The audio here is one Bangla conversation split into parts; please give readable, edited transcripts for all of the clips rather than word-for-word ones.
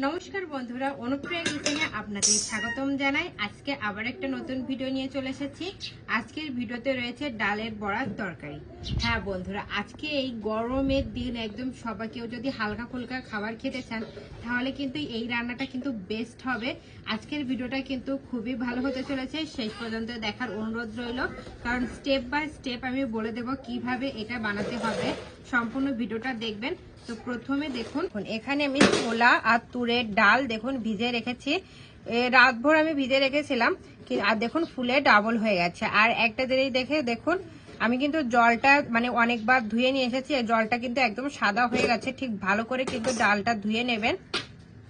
নমস্কার বন্ধুরা, অনুপ্রিয়া কিচেনে আপনাদের স্বাগতম জানাই। আজকে আবার একটা নতুন ভিডিও নিয়ে চলে এসেছি। আজকের ভিডিওতে রয়েছে ডালের বড়ার তরকারি। হ্যাঁ বন্ধুরা, আজকে এই গরমের দিন একদম সবাই কেউ যদি হালকা ফুলকা খাবার খেতে চান তাহলে কিন্তু এই রান্নাটা কিন্তু বেস্ট হবে। আজকের ভিডিওটা কিন্তু খুবই ভালো হতে চলেছে, শেষ পর্যন্ত দেখার অনুরোধ রইল, কারণ স্টেপ বাই স্টেপ আমি বলে দেব কিভাবে এটা বানাতে হবে। সম্পূর্ণ ভিডিওটা দেখবেন। তো প্রথমে দেখুন, এখানে আমি ছোলা আর তুরের ডাল দেখুন ভিজে রেখেছি। রাতভর আমি ভিজে রেখেছিলাম, আর দেখুন ফুলে ডাবল হয়ে গেছে। আর একটা জিনিস দেখে দেখুন, আমি কিন্তু জলটা মানে অনেকবার ধুয়ে নিয়ে এসেছি। জলটা কিন্তু একদম সাদা হয়ে গেছে। ঠিক ভালো করে কিন্তু ডালটা ধুয়ে নেবেন।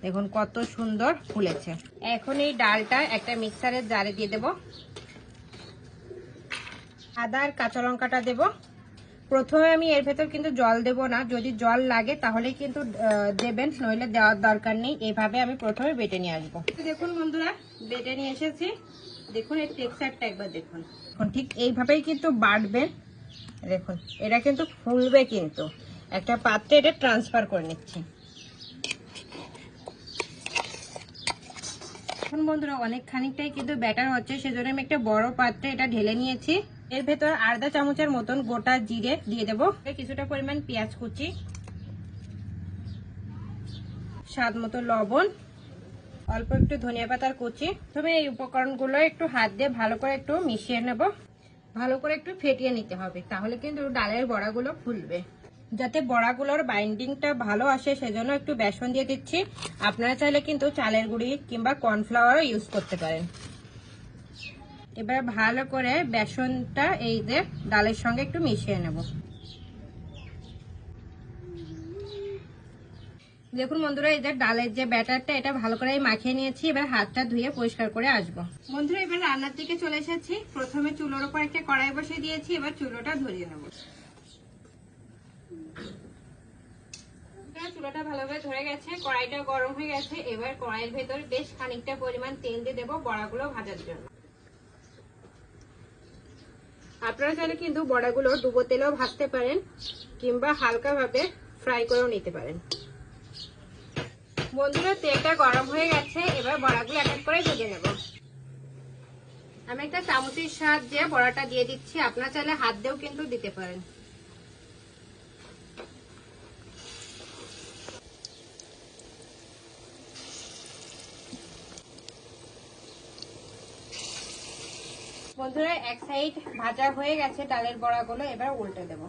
দেখুন কত সুন্দর ফুলেছে। এখন এই ডালটা একটা মিক্সারের জারে দিয়ে দেব। আদা আর কাঁচা লঙ্কাটা দেবো। প্রথমে আমি এর ভেতর কিন্তু জল দেব না, যদি জল লাগে তাহলে কিন্তু দেবেন, নইলে দেওয়ার দরকার নেই। এইভাবে আমি প্রথমে বেটে নিয়ে আসবো। দেখুন বন্ধুরা, বেটে নিয়ে এসেছি। দেখুন এর টেক্সচারটা একবার দেখুন। এখন ঠিক এইভাবেই কিন্তু বাটবেন। দেখুন এটা কিন্তু ফুলবে, কিন্তু একটা পাত্রে এটা ট্রান্সফার করে নিচ্ছি। এখন বন্ধুরা অনেক খানিকটাই কিন্তু ব্যাটার হচ্ছে, সেজন্য আমি একটা বড় পাত্রে এটা ঢেলে নিয়েছি। এর ভেতর আধা চামচের মতন গোটা জিরে দিয়ে দেবো, কিছুটা পরিমাণ পেঁয়াজ কুচি, স্বাদ মতো লবণ, অল্প একটু ধনিয়া পাতার কুচি। তবে এই উপকরণগুলো একটু হাত দিয়ে ভালো করে একটু মিশিয়ে নেব। ভালো করে একটু ফেটিয়ে নিতে হবে, তাহলে কিন্তু ডালের বড়াগুলো ফুলবে। যাতে বড়াগুলোর বাইন্ডিংটা ভালো আসে সেজন্য একটু বেসন দিয়ে দিচ্ছি। আপনারা চাইলে কিন্তু চালের গুঁড়ি কিংবা কর্নফ্লাওয়ারও ইউজ করতে পারেন। এবার ভালো করে বেসনটা এই যে ডালের সঙ্গে একটু মিশিয়ে নেব। দেখুন বন্ধুরা, এই যে ডালের যে ব্যাটারটা এটা ভালো করে মাখিয়ে নিয়েছি। এবার হাতটা ধুয়ে পরিষ্কার করে আসবো। বন্ধুরা এবার রান্নার দিকে চলে এসেছি। প্রথমে চুলোর উপর একটা কড়াই বসিয়ে দিয়েছি, এবার চুলোটা ধরিয়ে নেব। চুলোটা ভালোভাবে ধরে গেছে, কড়াইটা গরম হয়ে গেছে। এবার কড়াইয়ের ভেতর বেশ খানিকটা পরিমাণ তেল দিয়ে দেবো বড়াগুলো ভাজার জন্য। আপনারা চাইলে কিন্তু বড়াগুলো ডুবো তেলেও ভাজতে পারেন, কিংবা হালকাভাবে ফ্রাই করেও নিতে পারেন। বন্ধুরা তেলটা গরম হয়ে গেছে, এবার বড়াগুলো এক এক করে ভেজে নেব। আমি একটা চামচের সাহায্যে বড়াটা দিয়ে দিচ্ছি, আপনারা চাইলে হাত দিয়েও কিন্তু দিতে পারেন। বন্ধুরা এক সাইড ভাজা হয়ে গেছে ডালের বড়াগুলো, এবার উল্টে দেব।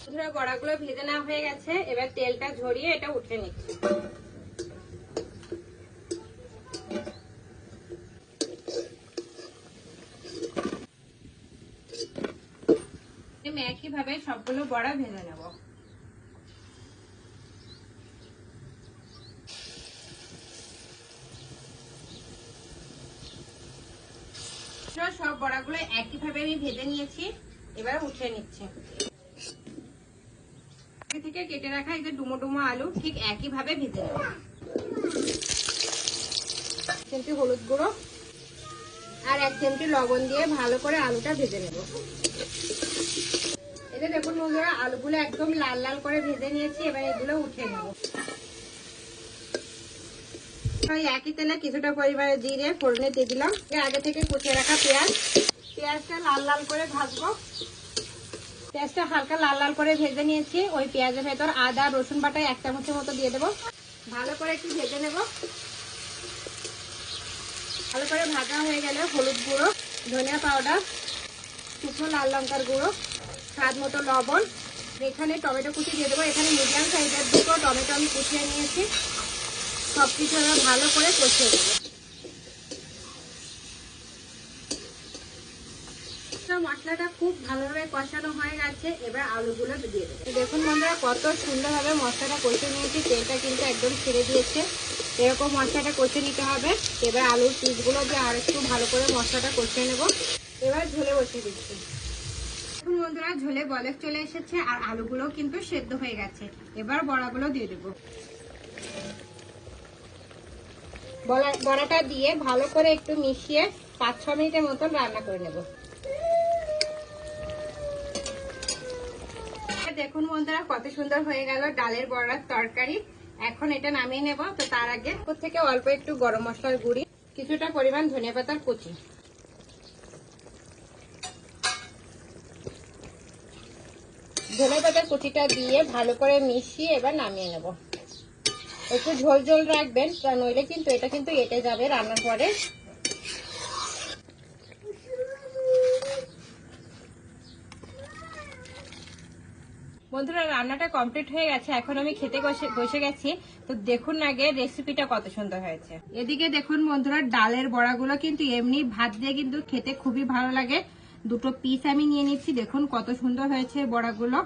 বন্ধুরা বড়াগুলো ভেজে নেওয়া হয়ে গেছে, এবার তেলটা ঝরিয়ে এটা উঠে নিচ্ছি। আমি একইভাবে সবগুলো বড়া ভেজে নেব। সব বড়াগুলো একইভাবে আমি ভেজে নিয়েছি, এবার উঠিয়ে নিচ্ছি। আগে থেকে কেটে রাখা এই যে ডুমো ডুমো আলু ঠিক একইভাবে ভেজে নেব। চিমটি হলুদ গুঁড়ো আর 1 চিমটি লবণ দিয়ে ভালো করে আলুটা ভেজে নেব। এই যে দেখুন বন্ধুরা, আলুগুলো একদম লাল লাল করে ভেজে নিয়েছি, এবার এগুলো উঠিয়ে নেব। একই তেলে কিছুটা পরিমাণে জিরে ফোড়নে দিয়ে দিলাম। আগে থেকে কুচিয়ে রাখা পেঁয়াজটা লাল লাল করে ভাজবো। পেঁয়াজটা হালকা লাল লাল করে ভেজে নিয়েছি। ওই পেঁয়াজের ভেতর আদা রসুন বাটা 1 চামচের মতো দিয়ে দেবো। ভালো করে একটু ভেজে নেব। ভালো করে ভাজা হয়ে গেলে হলুদ গুঁড়ো, ধনিয়া পাউডার, শুকনো লাল লঙ্কার গুঁড়ো, স্বাদ মতো লবণ, এখানে টমেটো কুচি দিয়ে দেবো। এখানে মিডিয়াম সাইজের 2টো টমেটো আমি কুচিয়ে নিয়েছি। সবকিছু আমরা ভালো করে কষিয়ে দেবো। মশলাটা খুব ভালোভাবে কষানো হয়ে গেছে, এবার আলুগুলো দিয়ে দেবো। দেখুন বন্ধুরা কত সুন্দরভাবে মশলাটা কষিয়ে নিয়েছি, তেলটা কিন্তু একদম ছেড়ে দিয়েছে। এরকম মশলাটা কষিয়ে নিতে হবে। এবার আলুর পিসগুলো দিয়ে আর একটু ভালো করে মশলাটা কষিয়ে নেব। এবার ঝোলে বসিয়ে দিচ্ছি। দেখুন বন্ধুরা ঝোলে বলক চলে এসেছে আর আলুগুলো কিন্তু সেদ্ধ হয়ে গেছে। এবার বড়াগুলো দিয়ে দেবো। বড়াটা দিয়ে ভালো করে একটু মিশিয়ে 5-6 মিনিটের মতন রান্না করে নেব। দেখুন বন্ধুরা কত সুন্দর হয়ে গেল ডালের বড়ার তরকারি। এখন এটা নামিয়ে নেব। তো তার আগে উপর থেকে অল্প একটু গরম মশলার গুঁড়ি, কিছুটা পরিমাণ ধনিয়া পাতার কুচি, ধনিয়া পাতার কুচিটা দিয়ে ভালো করে মিশিয়ে এবার নামিয়ে নেব। একটু ঝোল ঝোল রাখবেন, তা নইলে কিন্তু এটা কিন্তু এঁটে যাবে রান্নার পরে। বন্ধুরা রান্নাটা কমপ্লিট হয়ে গেছে, এখন আমি খেতে বসে গেছি। তো দেখুন আগে রেসিপিটা কত সুন্দর হয়েছে। এদিকে দেখুন বন্ধুরা ডালের বড়াগুলো কিন্তু এমনি ভাত দিয়ে কিন্তু খেতে খুবই ভালো লাগে। দুটো পিস আমি নিয়ে নিচ্ছি, দেখুন কত সুন্দর হয়েছে বড়াগুলো।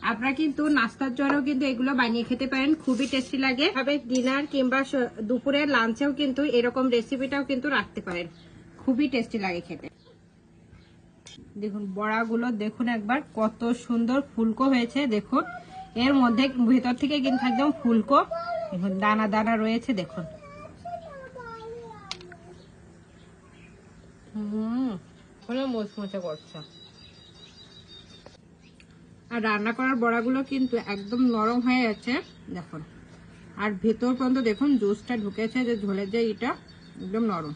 আপনারা কিন্তু নাস্তার জন্য কিন্তু এগুলো বানিয়ে খেতে পারেন, খুবই টেস্টি লাগে। তবে ডিনার কিংবা দুপুরের লাঞ্চেও কিন্তু এরকম রেসিপিটাও কিন্তু রাখতে পারেন, খুবই টেস্টি লাগে খেতে। দেখুন বড়াগুলো দেখুন একবার কত সুন্দর ফুলকো হয়েছে। দেখুন এর মধ্যে ভেতর থেকে কিন্তু একদম ফুলকো, দেখুন দানা দানা রয়েছে। দেখুন মুচমুচে করছে। আর রান্না করার বড়াগুলো কিন্তু একদম নরম হয়ে গেছে দেখুন। আর ভেতর পর্যন্ত দেখুন জুসটা ঢুকেছে, যে ঝোলের যে এটা একদম নরম।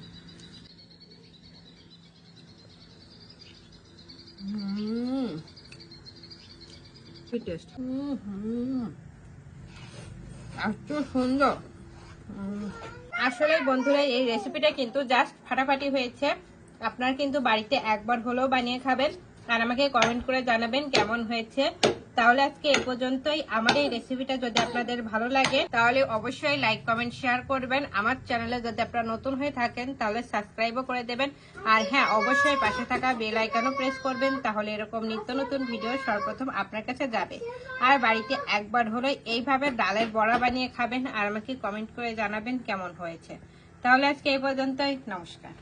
এত সুন্দর। আসলে বন্ধুরা এই রেসিপিটা কিন্তু জাস্ট ফাটাফাটি হয়েছে। আপনার কিন্তু বাড়িতে একবার হলেও বানিয়ে খাবেন আর আমাকে কমেন্ট করে জানাবেন কেমন হয়েছে। তাহলে আজকে এই পর্যন্তই। আমার এই রেসিপিটা যদি আপনাদের ভালো লাগে তাহলে অবশ্যই লাইক কমেন্ট শেয়ার করবেন। আমার চ্যানেলে যদি আপনারা নতুন হয়ে থাকেন তাহলে সাবস্ক্রাইবও করে দেবেন। আর হ্যাঁ, অবশ্যই পাশে থাকা বেল আইকনও প্রেস করবেন, তাহলে এরকম নিত্য নতুন ভিডিও সর্বপ্রথম আপনার কাছে যাবে। আর বাড়িতে একবার হলে এইভাবে ডালের বড়া বানিয়ে খাবেন আর আমাকে কমেন্ট করে জানাবেন কেমন হয়েছে। তাহলে আজকে এই পর্যন্তই, নমস্কার।